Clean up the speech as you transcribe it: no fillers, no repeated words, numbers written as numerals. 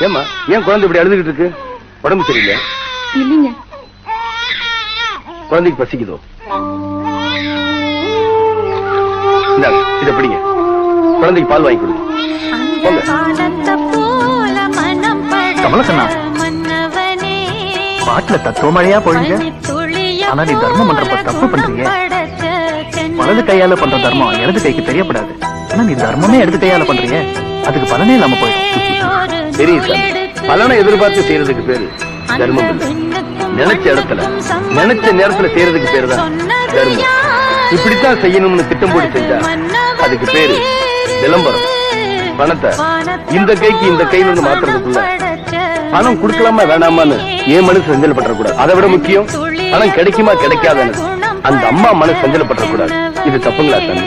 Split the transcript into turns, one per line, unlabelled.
ஏமா ஏன் குழந்தை இப்படி அழுதுகிட்டு இருக்கு? உடம்பு சரியில்லை?
இல்லைங்க.
குழந்தைக்கு பசிக்குதோ? இத பிடிங்க, குழந்தைக்கு பால் வாங்கி கொடுங்க.
கமலக்கண்ணா, பாட்டுல தத்துவ மழையா பொழிங்க. ஆனா நீ தர்மம் பண்றப்ப தப்பு பண்றீங்க. வலது கையால பண்ற தர்மம் இடது கைக்கு தெரியப்படாது. ஆனா நீ தர்மமே இடது கையால பண்றீங்க, அதுக்கு பலனே இல்லாம போயிடும்.
தெரியும் சார், பலனை எதிர்பார்த்து செய்யறதுக்கு பேரு தர்மம் இல்லை. நினைச்ச இடத்துல நினைச்ச நேரத்துல செய்யறதுக்கு பேரு தான் தர்மம். இப்படித்தான் செய்யணும்னு திட்டம் போட்டு செஞ்சா அதுக்கு பேரு விளம்பரம். பணத்தை இந்த கைக்கு இந்த கையில இருந்து மாத்துறதுக்குள்ள பணம் கொடுக்கலாமா வேணாமான்னு ஏன் மனசு செஞ்சல் பற்றக்கூடாது. அதை விட முக்கியம் பணம் கிடைக்குமா கிடைக்காதுன்னு அந்த அம்மா மனசு செஞ்சல் பற்றக்கூடாது. இது தப்புங்களா சாமி?